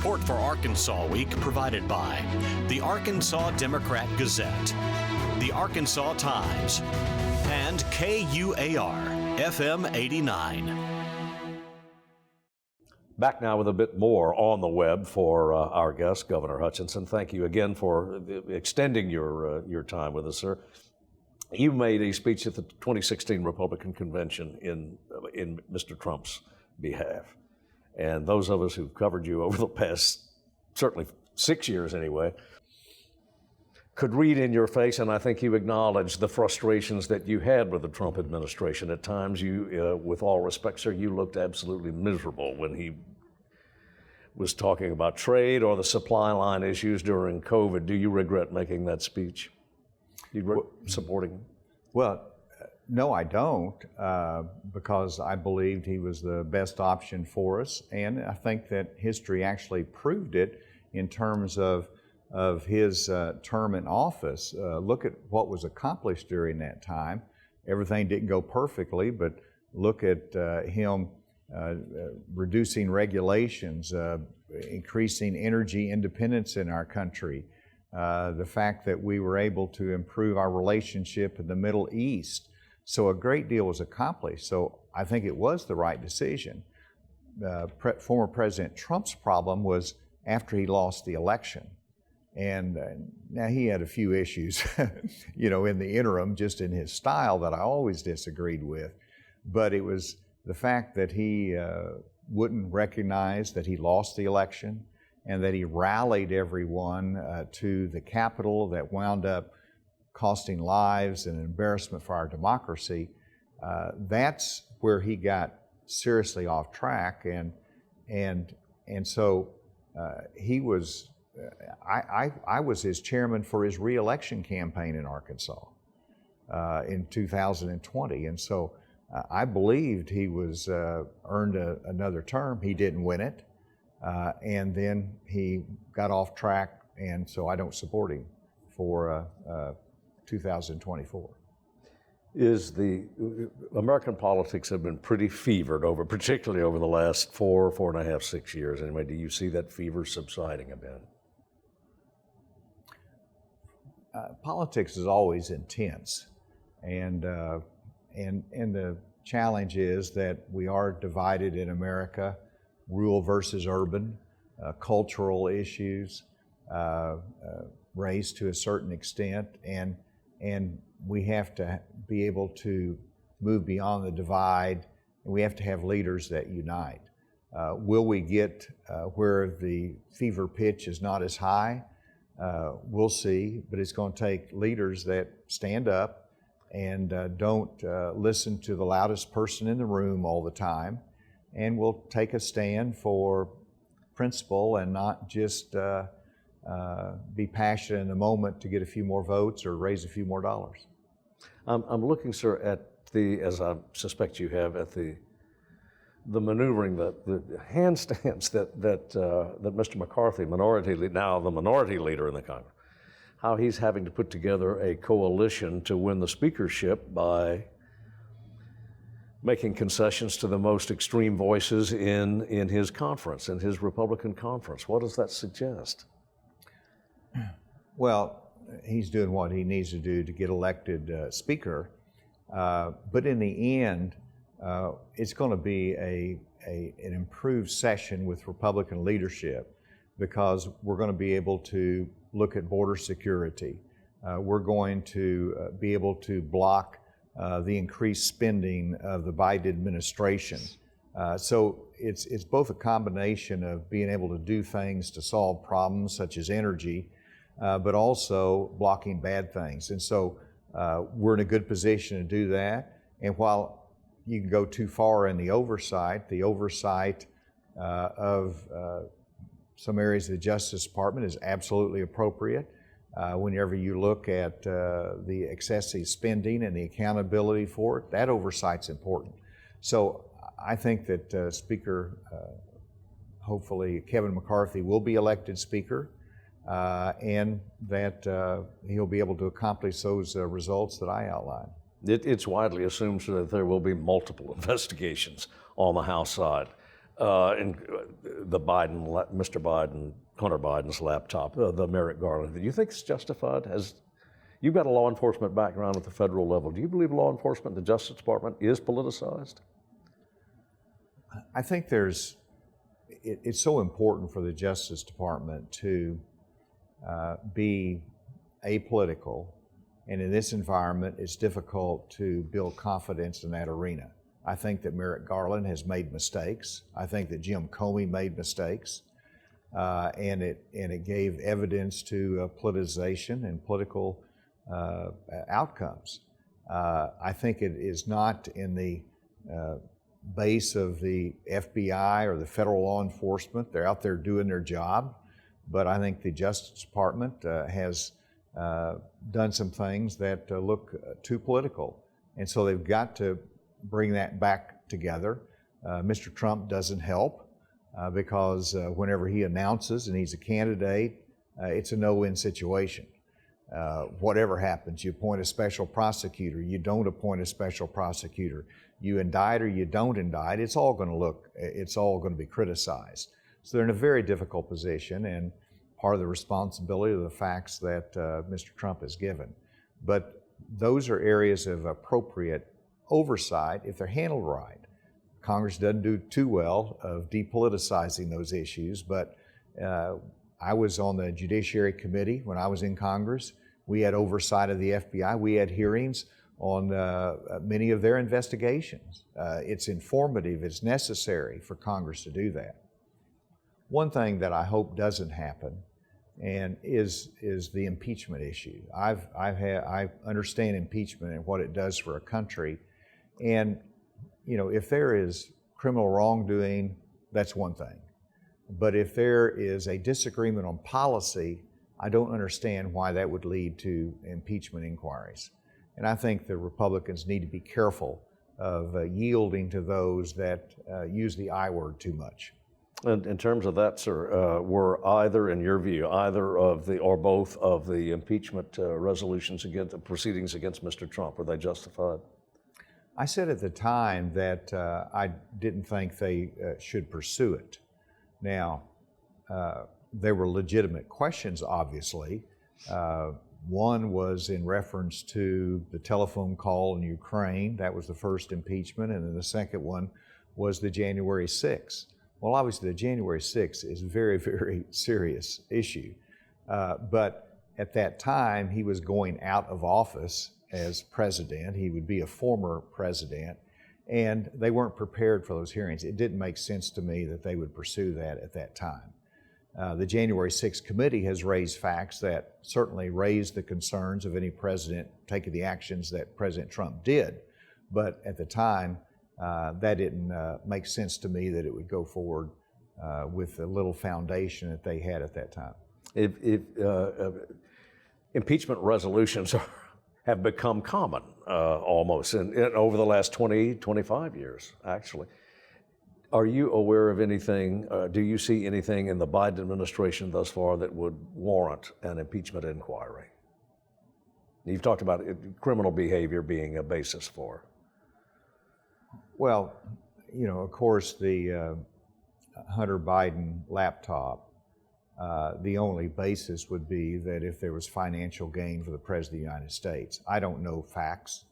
Support for Arkansas Week provided by the Arkansas Democrat Gazette, the Arkansas Times, and KUAR FM 89. Back now with a bit more on the web for our guest, Governor Hutchinson. Thank you again for extending your time with us, sir. You made a speech at the 2016 Republican Convention in Mr. Trump's behalf. And those of us who've covered you over the past, certainly 6 years anyway, could read in your face, and I think you acknowledged the frustrations that you had with the Trump administration. At times, you, with all respect, sir, you looked absolutely miserable when he was talking about trade or the supply line issues during COVID. Do you regret making that speech? Supporting him? Well, no, I don't, because I believed he was the best option for us, and I think that history actually proved it in terms of his term in office. Look at what was accomplished during that time. Everything didn't go perfectly, but look at him reducing regulations, increasing energy independence in our country, the fact that we were able to improve our relationship in the Middle East. So a great deal was accomplished. So I think it was the right decision. Former President Trump's problem was after he lost the election. And now he had a few issues, in the interim, just in his style that I always disagreed with. But it was the fact that he wouldn't recognize that he lost the election and that he rallied everyone to the Capitol that wound up costing lives and an embarrassment for our democracy. That's where he got seriously off track, and so he was. I was his chairman for his re-election campaign in Arkansas in 2020, and so I believed he was earned another term. He didn't win it, and then he got off track, and so I don't support him for 2024. Is the American politics have been pretty fevered particularly over the last 4.5, 6 years. Anyway, do you see that fever subsiding a bit? Politics is always intense, and the challenge is that we are divided in America, rural versus urban, cultural issues, race to a certain extent, and we have to be able to move beyond the divide, and we have to have leaders that unite. Will we get where the fever pitch is not as high? We'll see, but it's going to take leaders that stand up and don't listen to the loudest person in the room all the time, and will take a stand for principle and not just be passionate in the moment to get a few more votes or raise a few more dollars. I'm looking, sir, at as I suspect you have, at the maneuvering, the handstands that Mr. McCarthy, now the minority leader in the Congress, how he's having to put together a coalition to win the speakership by making concessions to the most extreme voices in his conference, in his Republican conference. What does that suggest? Well, he's doing what he needs to do to get elected Speaker, but in the end, it's going to be an improved session with Republican leadership, because we're going to be able to look at border security. We're going to be able to block the increased spending of the Biden administration. So it's both a combination of being able to do things to solve problems such as energy, but also blocking bad things. And so we're in a good position to do that. And while you can go too far in the oversight of some areas of the Justice Department is absolutely appropriate. Whenever you look at the excessive spending and the accountability for it, that oversight's important. So I think that Speaker, hopefully Kevin McCarthy will be elected Speaker, and that he'll be able to accomplish those results that I outlined. It's widely assumed that there will be multiple investigations on the House side. in the Mr. Biden, Hunter Biden's laptop, the Merrick Garland. Do you think it's justified? You've got a law enforcement background at the federal level. Do you believe law enforcement, the Justice Department, is politicized? I think it's so important for the Justice Department to be apolitical, and in this environment, it's difficult to build confidence in that arena. I think that Merrick Garland has made mistakes. I think that Jim Comey made mistakes, and it gave evidence to politicization and political outcomes. I think it is not in the base of the FBI or the federal law enforcement. They're out there doing their job, but I think the Justice Department has done some things that look too political, and so they've got to bring that back together. Mr. Trump doesn't help because whenever he announces and he's a candidate, it's a no-win situation. Whatever happens, you appoint a special prosecutor, you don't appoint a special prosecutor, you indict or you don't indict, it's all going to be criticized. So they're in a very difficult position, and part of the responsibility of the facts that Mr. Trump has given. But those are areas of appropriate oversight if they're handled right. Congress doesn't do too well of depoliticizing those issues, but I was on the Judiciary Committee when I was in Congress. We had oversight of the FBI. We had hearings on many of their investigations. It's informative, it's necessary for Congress to do that. One thing that I hope doesn't happen and is the impeachment issue. I understand impeachment and what it does for a country, and if there is criminal wrongdoing, that's one thing. But if there is a disagreement on policy, I don't understand why that would lead to impeachment inquiries. And I think the Republicans need to be careful of yielding to those that use the I word too much. And in terms of that, sir, were either, in your view, either of the or both of the impeachment resolutions against the proceedings against Mr. Trump, were they justified? I said at the time that I didn't think they should pursue it. Now, there were legitimate questions, obviously. One was in reference to the telephone call in Ukraine. That was the first impeachment. And then the second one was the January 6th. Well, obviously, the January 6th is a very, very serious issue. But at that time, he was going out of office as president. He would be a former president. And they weren't prepared for those hearings. It didn't make sense to me that they would pursue that at that time. The January 6th committee has raised facts that certainly raised the concerns of any president taking the actions that President Trump did. But at the time, that didn't make sense to me that it would go forward with the little foundation that they had at that time. If impeachment resolutions have become common almost over the last 20, 25 years, actually. Are you aware of anything, do you see anything in the Biden administration thus far that would warrant an impeachment inquiry? You've talked about criminal behavior being a basis for. Well, of course, the Hunter Biden laptop, the only basis would be that if there was financial gain for the President of the United States. I don't know facts,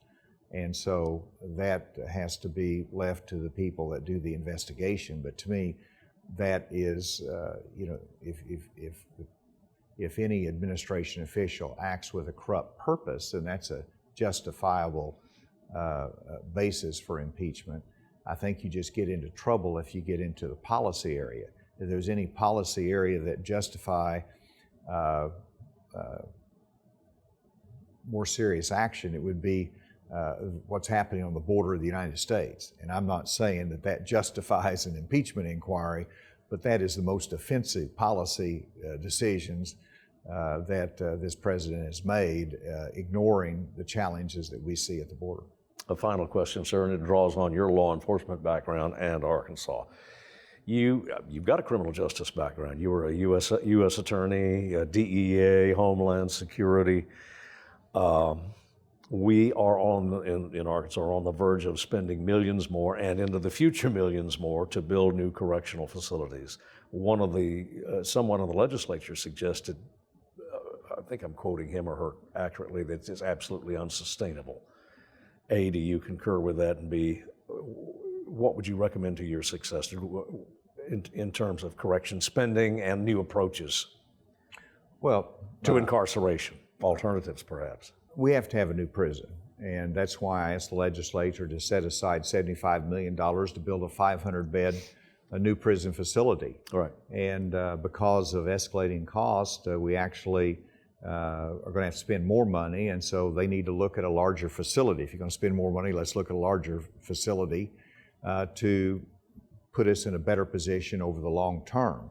and so that has to be left to the people that do the investigation. But to me, that is, if any administration official acts with a corrupt purpose, then that's a justifiable basis for impeachment. I think you just get into trouble if you get into the policy area. If there's any policy area that justify more serious action, it would be what's happening on the border of the United States. And I'm not saying that that justifies an impeachment inquiry, but that is the most offensive policy decisions that this president has made, ignoring the challenges that we see at the border. A final question, sir, and it draws on your law enforcement background and Arkansas. You've got a criminal justice background. You were a U.S. attorney, DEA, Homeland Security. We are in Arkansas on the verge of spending millions more and into the future millions more to build new correctional facilities. Someone in the legislature suggested, I think I'm quoting him or her accurately, that it's absolutely unsustainable. A, do you concur with that? And B, what would you recommend to your successor in terms of correction spending and new approaches to incarceration, alternatives perhaps? We have to have a new prison, and that's why I asked the legislature to set aside $75 million to build a 500-bed new prison facility. Right. And because of escalating cost, we actually are going to have to spend more money, and so they need to look at a larger facility. If you're going to spend more money, let's look at a larger facility to put us in a better position over the long term.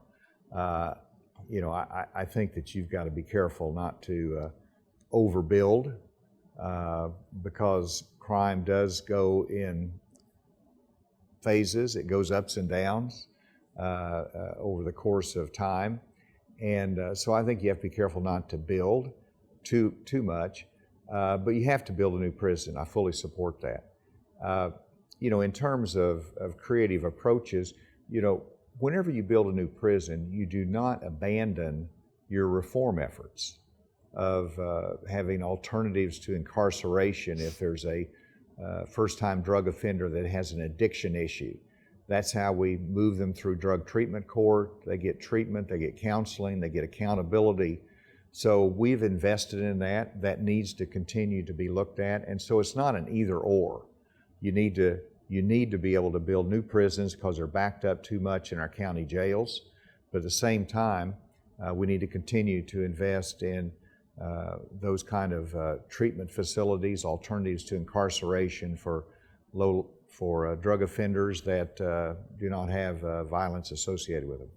I think that you've got to be careful not to overbuild because crime does go in phases. It goes ups and downs over the course of time. And so I think you have to be careful not to build too much, but you have to build a new prison. I fully support that. In terms of creative approaches, whenever you build a new prison, you do not abandon your reform efforts of having alternatives to incarceration if there's a first-time drug offender that has an addiction issue. That's how we move them through drug treatment court. They get treatment, they get counseling, they get accountability. So we've invested in that. That needs to continue to be looked at. And so it's not an either or. You need to be able to build new prisons because they're backed up too much in our county jails. But at the same time, we need to continue to invest in those kind of treatment facilities, alternatives to incarceration for drug offenders that do not have violence associated with them.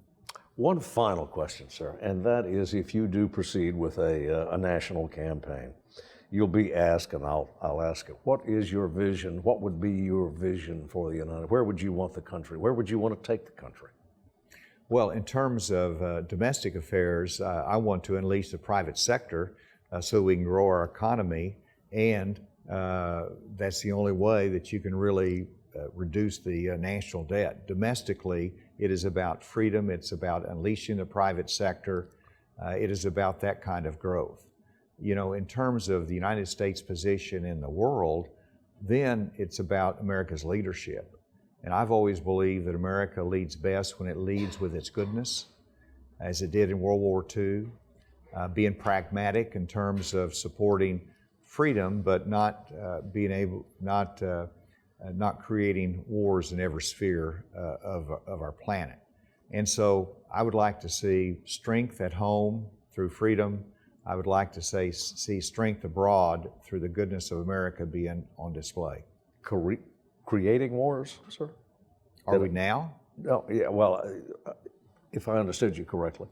One final question, sir, and that is if you do proceed with a national campaign, you'll be asked, and I'll ask it, what is your vision? What would be your vision for the United? Where would you want the country? Where would you want to take the country? Well, in terms of domestic affairs, I want to unleash the private sector so we can grow our economy, and that's the only way that you can really reduce the national debt. Domestically, it is about freedom, it's about unleashing the private sector, it is about that kind of growth. In terms of the United States' position in the world, then it's about America's leadership. And I've always believed that America leads best when it leads with its goodness, as it did in World War II, being pragmatic in terms of supporting freedom, but not not creating wars in every sphere of our planet. And so I would like to see strength at home through freedom. I would like to see strength abroad through the goodness of America being on display. Creating wars, sir? Are we now? No, yeah, well, if I understood you correctly.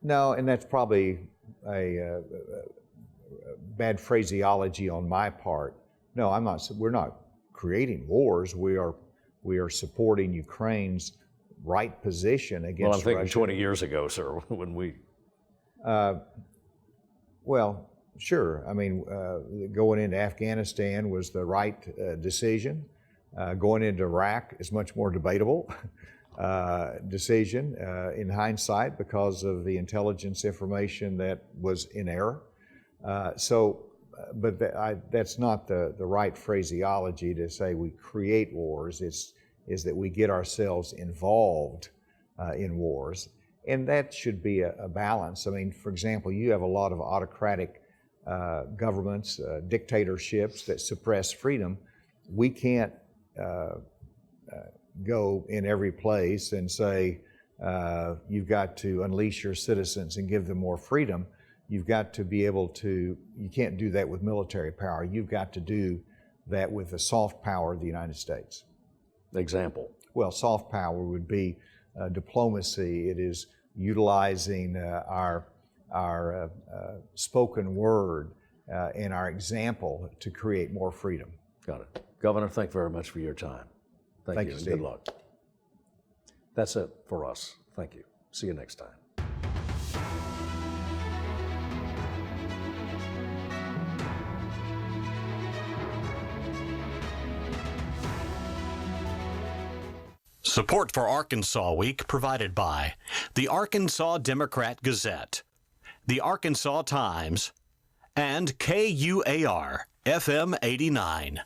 No, and that's probably a bad phraseology on my part. No, I'm not. We're not creating wars. We are supporting Ukraine's right position against Well, I'm thinking Russia. 20 years ago, sir, when we... Well, sure. I mean, going into Afghanistan was the right decision. Going into Iraq is much more debatable decision in hindsight because of the intelligence information that was in error. But that's not the right phraseology to say we create wars. Is that we get ourselves involved in wars. And that should be a balance. I mean, for example, you have a lot of autocratic governments, dictatorships that suppress freedom. We can't go in every place and say, you've got to unleash your citizens and give them more freedom. You've got to be able to, you can't do that with military power. You've got to do that with the soft power of the United States. Example? Well, soft power would be diplomacy. It is utilizing our spoken word and our example to create more freedom. Got it. Governor, thank you very much for your time. Thank you, and Steve. good luck. That's it for us. Thank you. See you next time. Support for Arkansas Week provided by the Arkansas Democrat Gazette, the Arkansas Times, and KUAR FM 89.